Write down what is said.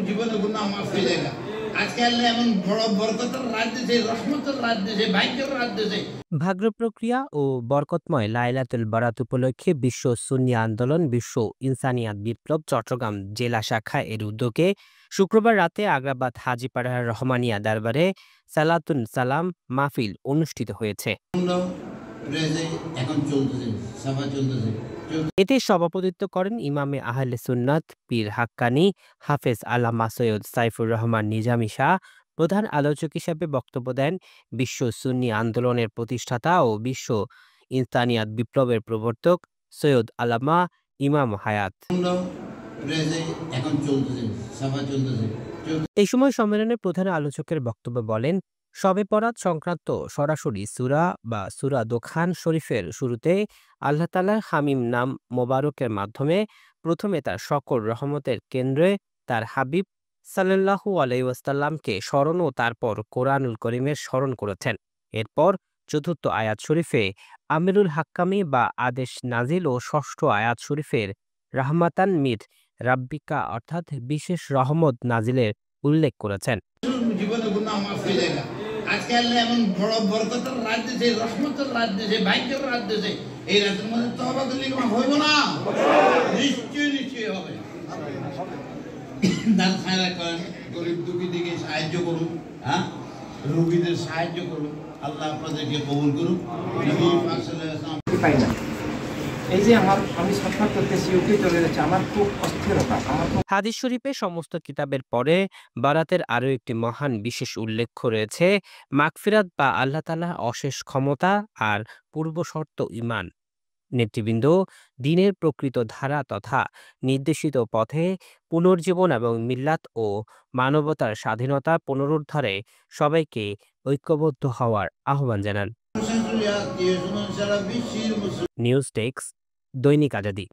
জীবনে গুনাহ মাফ হয়ে যায়। আজকে আল্লাহ এমন বড় বরকতের রাত দিয়েছে, রহমতের রাত দিয়েছে, ভাগ্যের রাত দিয়েছে। ভাগ্য প্রক্রিয়া ও বরকতময় লাইলাতুল বারাত উপলক্ষে বিশ্ব সুন্নি আন্দোলন, বিশ্ব ইনসানিয়াত বিপ্লব চট্টগ্রাম জেলা শাখা এর উদ্যোগে শুক্রবার রাতে আগ্রাবাদ হাজীপাড়ার রহমানিয়া দরবারে সালাতুন সালাম মাহফিল অনুষ্ঠিত হয়েছে। এখন চলতেছে, সভা চলতেছে। এতে সভাপতিত্ব করেন ইমামে আহলে সুন্নাত পীর হাক্কানী হাফেজ আল্লামা সৈয়দ সাইফুর রহমান নিজামী শাহ। প্রধান আলোচক হিসেবে বক্তব্য দেন বিশ্ব সুন্নি আন্দোলনের প্রতিষ্ঠাতা ও বিশ্ব ইনসানিয়াত বিপ্লবের প্রবর্তক সৈয়দ আল্লামা ইমাম হায়াত। এখন চলতেছে, সভা চলতেছে। এই সময় সম্মেলনে প্রধান আলোচকের বক্তব্য বলেন, শবে বরাত সংক্রান্ত সরাসরি সূরা বা সূরা দোখান শরীফের শুরুতে আল্লাহ তাআলার হামিম নাম মোবারকের মাধ্যমে প্রথমে তার সকল রহমতের কেন্দ্রে তার হাবিব সাল্লাল্লাহু আলাইহি ওয়াসাল্লামকে স্মরণ ও তারপর কোরআনুল করিমের স্মরণ করেছেন। এরপর চতুর্থ আয়াত শরীফে আমিরুল হাক্কামি বা আদেশ নাজিল ও ষষ্ঠ আয়াত শরীফের রাহমাতান মির রাব্বিকা অর্থাৎ বিশেষ রহমত নাজিলের উল্লেখ করেছেন। জীবনে গুনাহ মাফ হয়ে যায়। আজকে আল্লাহ এমন বড় বরকতের রাত দিয়েছে, রহমতের রাত দিয়েছে, ভাগ্যের রাত দিয়েছে। এই রাতের মধ্যে তওবা করলে মাফ হইব না? নিশ্চয়ই হবে। দান খায়রাত করেন, গরিব দুঃখী দিকে সাহায্য করুন, রোগীদের সাহায্য করুন। আল্লাহ আপনাদেরকে কবুল করুন। নবী পাক সাল্লাল্লাহু আলাইহি ওয়াসাল্লাম পাই না। এই যে আমি সফর করতেছি, ওকে চলে যাচ্ছে, আমার খুব অস্থিরতা। হাদিস শরীফে সমস্ত কিতাবের পরে বারাতের আরও একটি মহান বিশেষ উল্লেখ রয়েছে, মাগফিরাত বা আল্লাহ তাআলার অশেষ ক্ষমতা আর পূর্বশর্ত ঈমান। নেতৃবৃন্দ, দ্বীনের প্রকৃত ধারা তথা নির্দেশিত পথে পুনর্জীবন এবং মিল্লাত ও মানবতার স্বাধীনতা পুনরুদ্ধারে সবাইকে ঐক্যবদ্ধ হওয়ার আহ্বান জানান। নিউজ ডেস্ক, দৈনিক আজাদী।